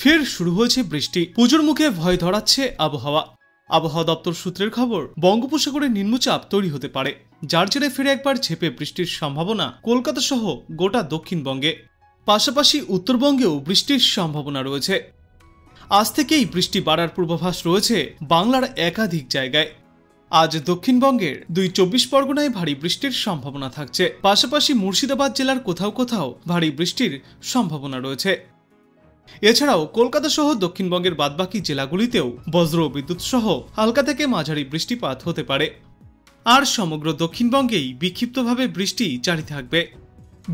ফের শুরু হয়েছে বৃষ্টি। পুজোর মুখে ভয় ধরাচ্ছে আবহাওয়া। আবহাওয়া দপ্তর সূত্রের খবর, বঙ্গোপসাগরে নিম্নচাপ তৈরি হতে পারে, যার জেরে ফের একবার ঝেঁপে বৃষ্টির সম্ভাবনা কলকাতা সহ গোটা দক্ষিণবঙ্গে। পাশাপাশি উত্তরবঙ্গেও বৃষ্টির সম্ভাবনা রয়েছে। আজ থেকেই বৃষ্টি বাড়ার পূর্বাভাস রয়েছে বাংলার একাধিক জায়গায়। আজ দক্ষিণবঙ্গের ২ পরগনায় ভারী বৃষ্টির সম্ভাবনা থাকছে। পাশাপাশি মুর্শিদাবাদ জেলার কোথাও কোথাও ভারী বৃষ্টির সম্ভাবনা রয়েছে। এছাড়াও কলকাতা সহ দক্ষিণবঙ্গের বাদবাকি জেলাগুলিতেও বজ্র বিদ্যুৎ সহ হালকা থেকে মাঝারি বৃষ্টিপাত হতে পারে। আর সমগ্র দক্ষিণবঙ্গেই বিক্ষিপ্তভাবে বৃষ্টি জারি থাকবে।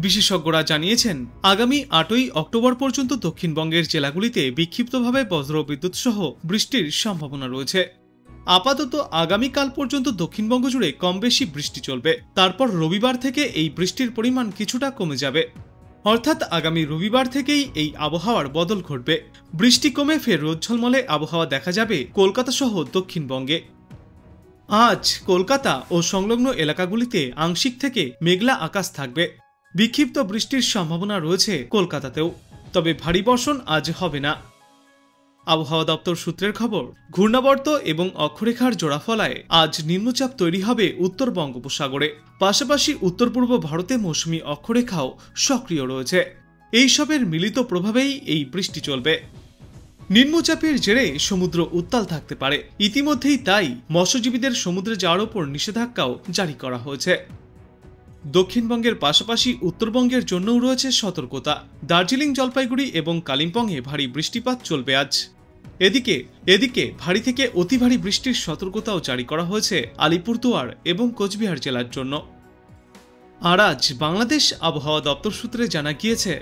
বিশেষজ্ঞরা জানিয়েছেন, আগামী ৮ই অক্টোবর পর্যন্ত দক্ষিণবঙ্গের জেলাগুলিতে বিক্ষিপ্তভাবে বজ্র বিদ্যুৎ সহ বৃষ্টির সম্ভাবনা রয়েছে। আপাতত আগামীকাল পর্যন্ত দক্ষিণবঙ্গ জুড়ে কম বেশি বৃষ্টি চলবে। তারপর রবিবার থেকে এই বৃষ্টির পরিমাণ কিছুটা কমে যাবে। অর্থাৎ আগামী রবিবার থেকেই এই আবহাওয়ার বদল ঘটবে। বৃষ্টি কমে ফের রোদ ঝলমলে আবহাওয়া দেখা যাবে কলকাতা সহ দক্ষিণবঙ্গে। আজ কলকাতা ও সংলগ্ন এলাকাগুলিতে আংশিক থেকে মেঘলা আকাশ থাকবে। বিক্ষিপ্ত বৃষ্টির সম্ভাবনা রয়েছে কলকাতাতেও, তবে ভারী বর্ষণ আজ হবে না। আবহাওয়া দপ্তর সূত্রের খবর, ঘূর্ণাবর্ত এবং অক্ষরেখার জোড়াফলায় আজ নিম্নচাপ তৈরি হবে উত্তর বঙ্গোপসাগরে। পাশাপাশি উত্তর পূর্ব ভারতে মৌসুমী অক্ষরেখাও সক্রিয় রয়েছে। এইসবের মিলিত প্রভাবেই এই বৃষ্টি চলবে। নিম্নচাপের জেরে সমুদ্র উত্তাল থাকতে পারে। ইতিমধ্যেই তাই মৎস্যজীবীদের সমুদ্রে যাওয়ার উপর নিষেধাজ্ঞাও জারি করা হয়েছে। দক্ষিণবঙ্গের পাশাপাশি উত্তরবঙ্গের জন্যও রয়েছে সতর্কতা। দার্জিলিং, জলপাইগুড়ি এবং কালিম্পংয়ে ভারী বৃষ্টিপাত চলবে আজ। এদিকে ভারী থেকে অতি ভারী বৃষ্টির সতর্কতাও জারি করা হয়েছে আলিপুরদুয়ার এবং কোচবিহার জেলার জন্য। আর আজ বাংলাদেশ আবহাওয়া দপ্তর সূত্রে জানা গিয়েছে,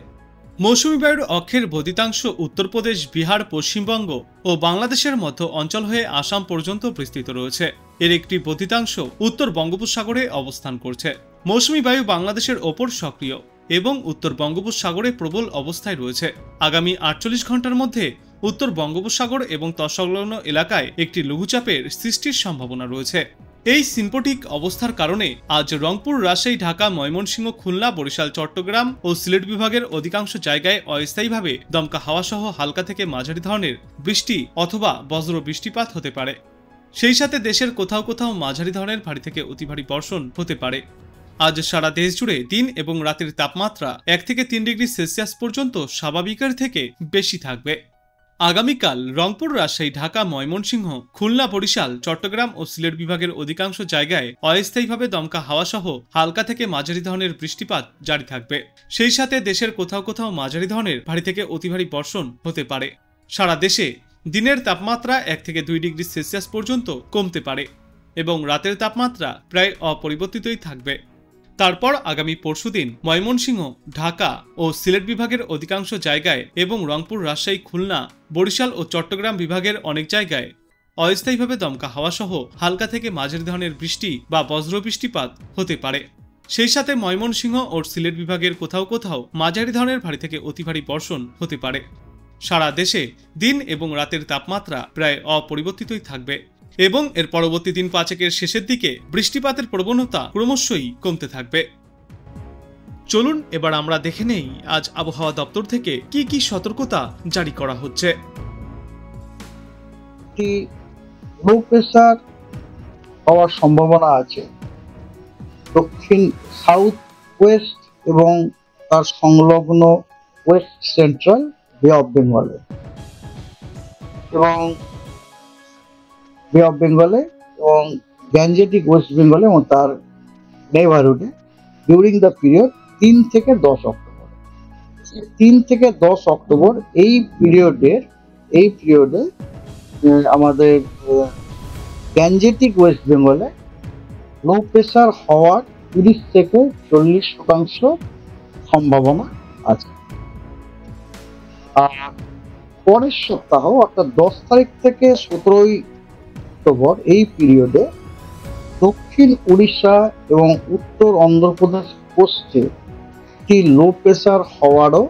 মৌসুমী বায়ুর অক্ষের বদিতাংশ উত্তরপ্রদেশ, বিহার, পশ্চিমবঙ্গ ও বাংলাদেশের মধ্য অঞ্চল হয়ে আসাম পর্যন্ত বিস্তৃত রয়েছে। এর একটি বদিতাংশ উত্তর বঙ্গোপসাগরে অবস্থান করছে। মৌসুমী বায়ু বাংলাদেশের ওপর সক্রিয় এবং উত্তর বঙ্গোপসাগরে প্রবল অবস্থায় রয়েছে। আগামী ৪৮ ঘন্টার মধ্যে উত্তর বঙ্গোপসাগর এবং তৎসংলগ্ন এলাকায় একটি লঘুচাপের সৃষ্টির সম্ভাবনা রয়েছে। এই সিম্পটিক অবস্থার কারণে আজ রংপুর, রাজশাহী, ঢাকা, ময়মনসিংহ, খুলনা, বরিশাল, চট্টগ্রাম ও সিলেট বিভাগের অধিকাংশ জায়গায় অস্থায়ীভাবে দমকা হাওয়া সহ হালকা থেকে মাঝারি ধরনের বৃষ্টি অথবা বজ্র বৃষ্টিপাত হতে পারে। সেই সাথে দেশের কোথাও কোথাও মাঝারি ধরনের ভারী থেকে অতি ভারী বর্ষণ হতে পারে। আজ সারা দেশ জুড়ে দিন এবং রাতের তাপমাত্রা ১ থেকে ৩ ডিগ্রি সেলসিয়াস পর্যন্ত স্বাভাবিকের থেকে বেশি থাকবে। আগামীকাল রংপুর, রাজশাহী, ঢাকা, ময়মনসিংহ, খুলনা, বরিশাল, চট্টগ্রাম ও সিলেট বিভাগের অধিকাংশ জায়গায় অস্থায়ীভাবে দমকা হাওয়া সহ হালকা থেকে মাঝারি ধরনের বৃষ্টিপাত জারি থাকবে। সেই সাথে দেশের কোথাও কোথাও মাঝারি ধরনের ভারী থেকে অতি ভারী বর্ষণ হতে পারে। সারা দেশে দিনের তাপমাত্রা ১ থেকে ২ ডিগ্রি সেলসিয়াস পর্যন্ত কমতে পারে এবং রাতের তাপমাত্রা প্রায় অপরিবর্তিতই থাকবে। তারপর আগামী পরশুদিন ময়মনসিংহ, ঢাকা ও সিলেট বিভাগের অধিকাংশ জায়গায় এবং রংপুর, রাজশাহী, খুলনা, বরিশাল ও চট্টগ্রাম বিভাগের অনেক জায়গায় অস্থায়ীভাবে দমকা হাওয়া সহ হালকা থেকে মাঝারি ধরনের বৃষ্টি বা বজ্র বৃষ্টিপাত হতে পারে। সেই সাথে ময়মনসিংহ ও সিলেট বিভাগের কোথাও কোথাও মাঝারি ধরনের ভারী থেকে অতি ভারী বর্ষণ হতে পারে। সারা দেশে দিন এবং রাতের তাপমাত্রা প্রায় অপরিবর্তিতই থাকবে এবং এর পরবর্তী দিন ৫-এর শেষের দিকে বৃষ্টিপাতের প্রবণতা ক্রমশই কমতে থাকবে। চলুন এবার আমরা দেখে নেই আজ আবহাওয়া দপ্তর থেকে কি কি সতর্কতা জারি করা হচ্ছে। লো প্রেসার হওয়ার সম্ভাবনা আছে দক্ষিণ সাউথ ওয়েস্ট এবং তার সংলগ্ন ওয়েস্ট সেন্ট্রাল বে অফ বেঙ্গলে এবং গ্যাঞ্জেটিক ওয়েস্ট বেঙ্গলে এবং তার নেইবারহুডে ডিউরিং দ্য পিরিয়ড ৩ থেকে ১০ অক্টোবর। ৩ থেকে ১০ অক্টোবর এই পিরিয়ডে আমাদের গ্যাঞ্জেটিক ওয়েস্ট বেঙ্গলে লো প্রেসার হওয়ার ৩০ থেকে ৪০% সম্ভাবনা আছে। আর পরের সপ্তাহ অর্থাৎ ১০ তারিখ থেকে ১৭ই অক্টোবর এই পিরিয়ডে দক্ষিণ উড়িষ্যা এবং উত্তর অন্ধ্রপ্রদেশ কোস্টে একটি লো প্রেসার হওয়ারও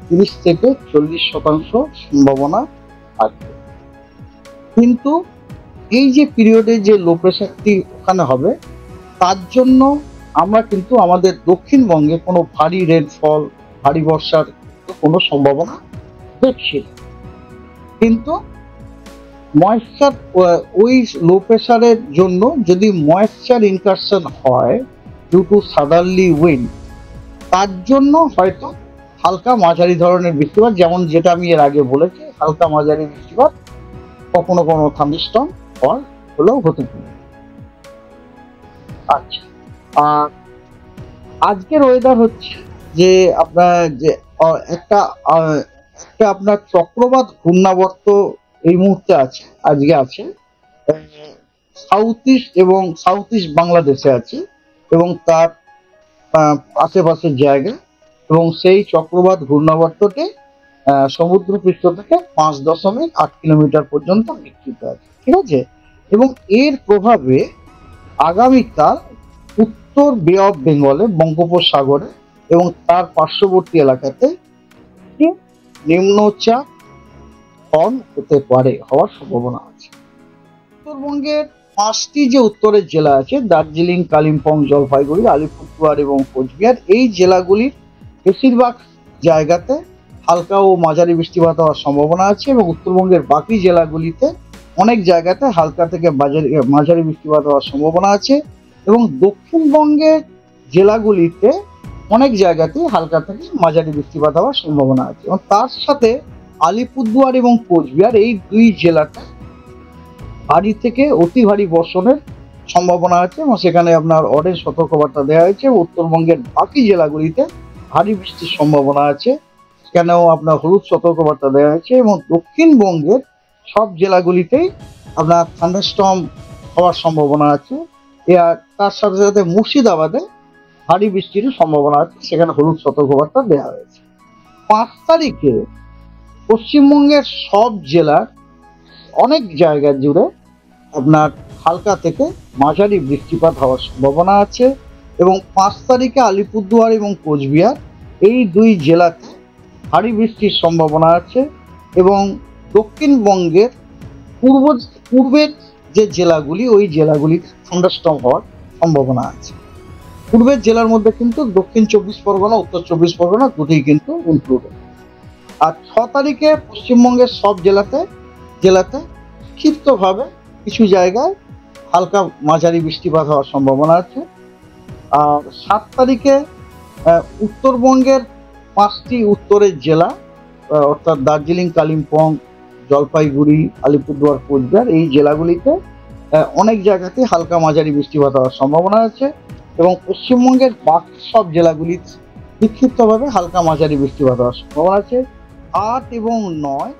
৩০ থেকে ৪০% সম্ভাবনা আছে। কিন্তু এই যে পিরিয়ডে যে লো প্রেসারটি ওখানে হবে, তার জন্য আমরা কিন্তু আমাদের দক্ষিণবঙ্গে কোনো ভারী রেনফল, ভারী বর্ষার কোনো সম্ভাবনা দেখছি না। কিন্তু ময়েশ্চার, ওই লো প্রেশারের জন্য যদি ময়েশ্চার ইনকারশন হয় ডিউ টু সাদারলি উইন্ড, তার জন্য হয়তো হালকা মাঝারি ধরনের বৃষ্টিপাত, যেমন যেটা আমি এর আগে বলেছি, হালকা মাঝারি বৃষ্টিপাত, কখনো কোনো থান্ডারস্টর্ম হলেও হতে পারে। আচ্ছা, আর আজকের ওয়েদার হচ্ছে যে আপনার যে একটা আপনার চক্রবাত ঘূর্ণাবর্ত এই মুহূর্তে আছে, আজকে আছে সাউথ ইস্ট এবং সাউথ ইস্ট বাংলাদেশে আছে এবং তার আশেপাশের জায়গা, এবং সেই চক্রবাত ঘূর্ণাবর্তটি সমুদ্রপৃষ্ঠ থেকে 5.8 কিলোমিটার পর্যন্ত বিস্তৃত আছে, ঠিক আছে। এবং এর প্রভাবে আগামীকাল উত্তর বে অফ বেঙ্গলে, বঙ্গোপসাগরে এবং তার পার্শ্ববর্তী এলাকাতে নিম্নচাপ হতে পারে, হওয়ার সম্ভাবনা আছে। উত্তরবঙ্গের 5টি যে উত্তরের জেলা আছে, দার্জিলিং, কালিম্পং, জলপাইগুড়ি, আলিপুরদুয়ার এবং কোচবিহার, এই জেলাগুলির বেশিরভাগ জায়গাতে হালকা ও মাঝারি বৃষ্টিপাত হওয়ার সম্ভাবনা আছে, এবং উত্তরবঙ্গের বাকি জেলাগুলিতে অনেক জায়গাতে হালকা থেকে মাঝারি বৃষ্টিপাত হওয়ার সম্ভাবনা আছে, এবং দক্ষিণবঙ্গের জেলাগুলিতে অনেক জায়গাতেই হালকা থেকে মাঝারি বৃষ্টিপাত হওয়ার সম্ভাবনা আছে। এবং তার সাথে আলিপুরদুয়ার এবং কোচবিহার, এই দুই জেলাতে ভারী থেকে অতি ভারী বর্ষণের সম্ভাবনা আছে, এবং সেখানে আপনার অরেঞ্জ সতর্কবার্তা দেওয়া হয়েছে। উত্তরবঙ্গের বাকি জেলাগুলিতে ভারী বৃষ্টির সম্ভাবনা আছে, সেখানেও আপনার হলুদ সতর্কবার্তা দেওয়া হয়েছে, এবং দক্ষিণবঙ্গের সব জেলাগুলিতেই আপনার থান্ডারস্টর্ম হওয়ার সম্ভাবনা আছে। তার সাথে সাথে মুর্শিদাবাদে ভারী বৃষ্টির সম্ভাবনা আছে, সেখানে হলুদ সতর্কবার্তা দেওয়া হয়েছে। 5 তারিখে পশ্চিমবঙ্গের সব জেলার অনেক জায়গা জুড়ে আপনার হালকা থেকে মাঝারি বৃষ্টিপাত হওয়ার সম্ভাবনা আছে, এবং 5 তারিখে আলিপুরদুয়ার এবং কোচবিহার, এই দুই জেলাতে ভারী বৃষ্টির সম্ভাবনা আছে, এবং দক্ষিণবঙ্গের পূর্বের যে জেলাগুলি, ওই জেলাগুলিতে থান্ডারস্টর্ম হওয়ার সম্ভাবনা আছে। পূর্বের জেলার মধ্যে কিন্তু দক্ষিণ 24 পরগনা, উত্তর 24 পরগনা দুটোই কিন্তু ইনক্লুডেড। আর 6 তারিখে পশ্চিমবঙ্গের সব জেলাতে ক্ষিপ্তভাবে কিছু জায়গায় হালকা মাঝারি বৃষ্টিপাত হওয়ার সম্ভাবনা আছে। আর 7 তারিখে উত্তরবঙ্গের 5টি উত্তরের জেলা, অর্থাৎ দার্জিলিং, কালিম্পং, জলপাইগুড়ি, আলিপুরদুয়ার, কোচবিহার, এই জেলাগুলিতে অনেক জায়গাতে হালকা মাঝারি বৃষ্টিপাত হওয়ার সম্ভাবনা আছে, এবং পশ্চিমবঙ্গের বাকি সব জেলাগুলিতে বিক্ষিপ্তভাবে হালকা মাঝারি বৃষ্টিপাত হওয়ার সম্ভাবনা আছে। 8 এবং 9